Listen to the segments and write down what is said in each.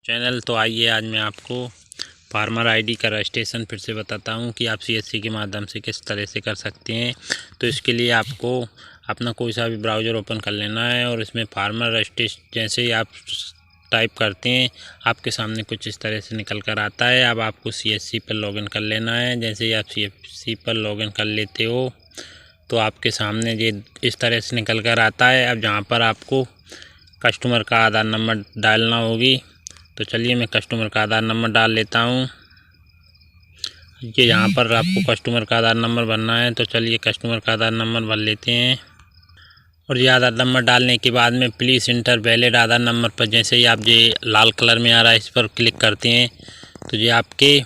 Channel. तो आइए आज मैं आपको फार्मर आईडी का रजिस्ट्रेशन फिर से बताता हूं कि आप सीएससी के माध्यम से किस तरह से कर सकते हैं। तो इसके लिए आपको अपना कोई सा भी ब्राउज़र ओपन कर लेना है और इसमें फार्मर रजिस्ट्रेशन जैसे ही आप टाइप करते हैं आपके सामने कुछ इस तरह से निकल कर आता है। अब आपको सीएससी पर लॉगिन कर लेना है। जैसे ही आप सीएससी पर लॉगिन कर लेते हो तो आपके सामने ये इस तरह से निकल कर आता है। अब जहाँ पर आपको कस्टमर का आधार नंबर डालना होगी, तो चलिए मैं कस्टमर का आधार नंबर डाल लेता हूँ। ये यहाँ पर आपको कस्टमर का आधार नंबर भरना है, तो चलिए कस्टमर का आधार नंबर भर लेते हैं। और ये आधार नंबर डालने के बाद में please inter valid Aadhaar number पर जैसे ही आप ये लाल कलर में आ रहा है इस पर क्लिक करते हैं तो ये आपके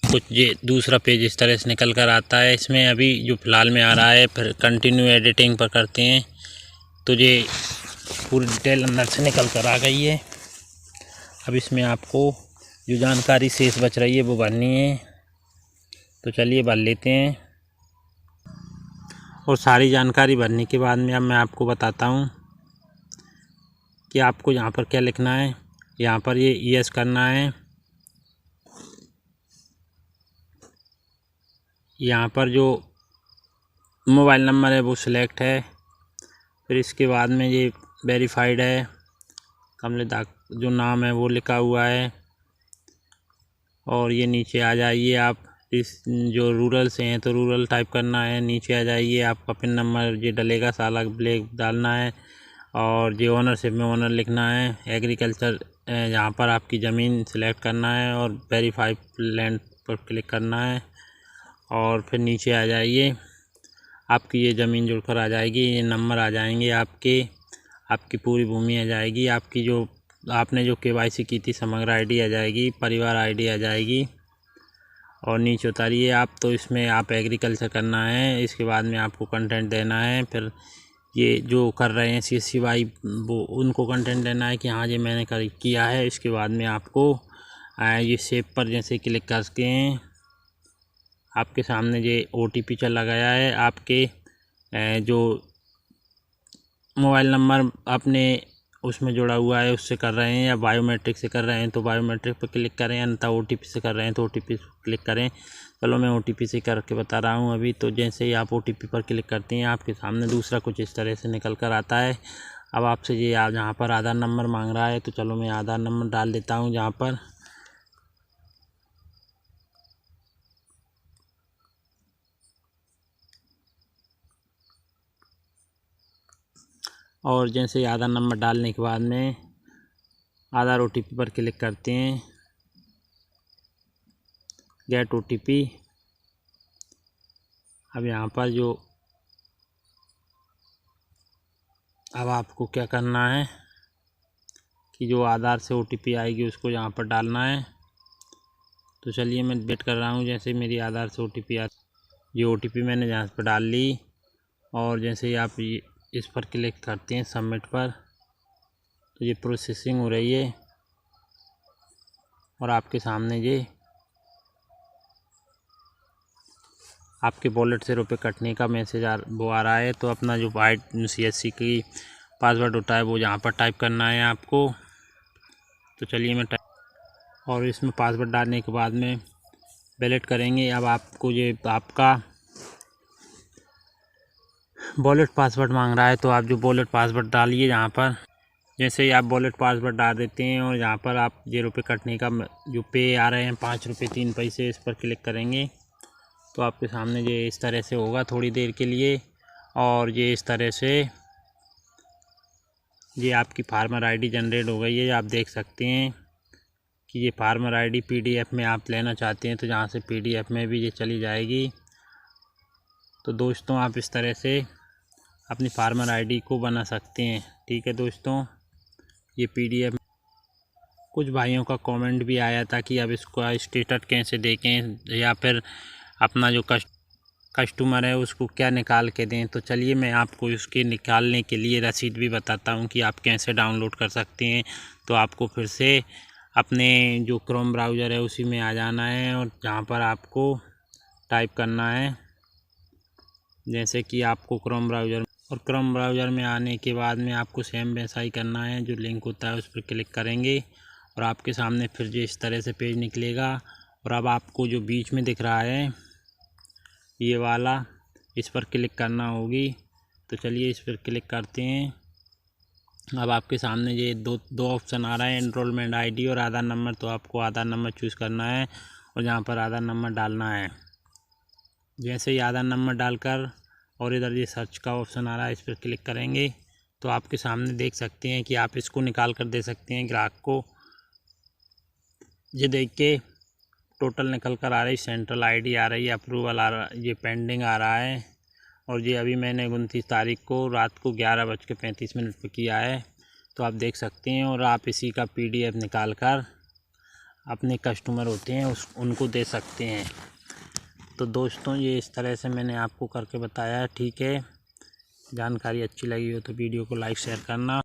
कुछ ये दूसरा पेज इस तरह से निकल कर आता है। इसमें अभी जो फ़िलहाल में आ रहा है, फिर कंटिन्यू एडिटिंग पर करते हैं तो ये पूरी डिटेल अंदर से निकल कर आ गई है। अब इसमें आपको जो जानकारी शेष बच रही है वो भरनी है, तो चलिए भर लेते हैं। और सारी जानकारी भरने के बाद में अब मैं आपको बताता हूँ कि आपको यहाँ पर क्या लिखना है। यहाँ पर ये यस करना है, यहाँ पर जो मोबाइल नंबर है वो सिलेक्ट है, फिर इसके बाद में ये वेरीफाइड है, कमलेश जो नाम है वो लिखा हुआ है। और ये नीचे आ जाइए, आप इस जो रूरल से हैं तो रूरल टाइप करना है। नीचे आ जाइए, आपका पिन नंबर ये डलेगा, साला ब्लैक डालना है। और ये ओनरशिप में ओनर लिखना है। एग्रीकल्चर यहाँ पर आपकी ज़मीन सिलेक्ट करना है और वेरीफाई लैंड पर क्लिक करना है। और फिर नीचे आ जाइए, आपकी ये ज़मीन जुड़कर आ जाएगी, ये नंबर आ जाएंगे आपकी पूरी भूमि आ जाएगी, आपकी जो आपने जो केवाईसी की थी समग्र आईडी आ जाएगी, परिवार आईडी आ जाएगी। और नीचे उतारिए आप, तो इसमें आप एग्रीकल्चर करना है। इसके बाद में आपको कंटेंट देना है। फिर ये जो कर रहे हैं सीएससी वाई वो उनको कंटेंट देना है कि हाँ ये मैंने किया है। इसके बाद में आपको ये सेव पर जैसे क्लिक करके आपके सामने ये ओटीपी चला गया है। आपके जो मोबाइल नंबर अपने उसमें जुड़ा हुआ है उससे कर रहे हैं या बायोमेट्रिक से कर रहे हैं तो बायोमेट्रिक पर क्लिक करें, अन्यथा ओटीपी से कर रहे हैं तो ओटीपी क्लिक करें। चलो मैं ओटीपी से करके बता रहा हूँ अभी। तो जैसे ही आप ओटीपी पर क्लिक करते हैं आपके सामने दूसरा कुछ इस तरह से निकल कर आता है। अब आपसे ये यहाँ पर आधार नंबर मांग रहा है, तो चलो मैं आधार नंबर डाल देता हूँ जहाँ पर। और जैसे ही आधार नंबर डालने के बाद में आधार ओटीपी पर क्लिक करते हैं, गेट ओटीपी। अब यहाँ पर जो अब आपको क्या करना है कि जो आधार से ओटीपी आएगी उसको यहाँ पर डालना है। तो चलिए मैं वेट कर रहा हूँ। जैसे मेरी आधार से ओटीपी ये ओटीपी मैंने यहाँ पर डाल ली। और जैसे ही आप इस पर क्लिक करते हैं सबमिट पर, तो ये प्रोसेसिंग हो रही है और आपके सामने ये आपके वॉलेट से रुपए कटने का मैसेज आ रहा है। तो अपना जो सीएससी की पासवर्ड होता है वो यहाँ पर टाइप करना है आपको। तो चलिए मैं और इसमें पासवर्ड डालने के बाद में वैलिड करेंगे। अब आपको ये आपका वॉलेट पासवर्ड मांग रहा है, तो आप जो वॉलेट पासवर्ड डालिए यहाँ पर। जैसे ही आप वॉलेट पासवर्ड डाल देते हैं और यहाँ पर आप ये रुपये कटने का जो पे आ रहे हैं 5 रुपये 3 पैसे, इस पर क्लिक करेंगे तो आपके सामने ये इस तरह से होगा थोड़ी देर के लिए। और ये इस तरह से ये आपकी फार्मर आईडी जनरेट हो गई है। आप देख सकते हैं कि ये फार्मर आईडी पीडीएफ में आप लेना चाहते हैं तो यहाँ से पीडीएफ में भी ये चली जाएगी। तो दोस्तों आप इस तरह से अपनी फार्मर आईडी को बना सकते हैं। ठीक है दोस्तों, ये पीडीएफ। कुछ भाइयों का कमेंट भी आया था कि अब इसको स्टेटस कैसे देखें या फिर अपना जो कस्टमर है उसको क्या निकाल के दें। तो चलिए मैं आपको इसके निकालने के लिए रसीद भी बताता हूँ कि आप कैसे डाउनलोड कर सकते हैं। तो आपको फिर से अपने जो क्रोम ब्राउज़र है उसी में आ जाना है और जहाँ पर आपको टाइप करना है, जैसे कि आपको क्रोम ब्राउज़र में आने के बाद में आपको सेम वैसा ही करना है। जो लिंक होता है उस पर क्लिक करेंगे और आपके सामने फिर जो इस तरह से पेज निकलेगा। और अब आपको जो बीच में दिख रहा है ये वाला, इस पर क्लिक करना होगी। तो चलिए इस पर क्लिक करते हैं। अब आपके सामने ये दो ऑप्शन आ रहा है, एनरोलमेंट आईडी और आधार नंबर। तो आपको आधार नंबर चूज़ करना है और यहाँ पर आधार नंबर डालना है। जैसे ही आधार नंबर डालकर और इधर ये सर्च का ऑप्शन आ रहा है, इस पर क्लिक करेंगे तो आपके सामने देख सकते हैं कि आप इसको निकाल कर दे सकते हैं ग्राहक को। ये देख के टोटल निकल कर आ रही, सेंट्रल आईडी आ रही है, अप्रूवल आ रहा, ये पेंडिंग आ रहा है। और ये अभी मैंने 29 तारीख को रात को 11:35 पर किया है। तो आप देख सकते हैं। और आप इसी का PDF निकाल कर अपने कस्टमर होते हैं उनको दे सकते हैं। तो दोस्तों ये इस तरह से मैंने आपको करके बताया। ठीक है, जानकारी अच्छी लगी हो तो वीडियो को लाइक शेयर करना।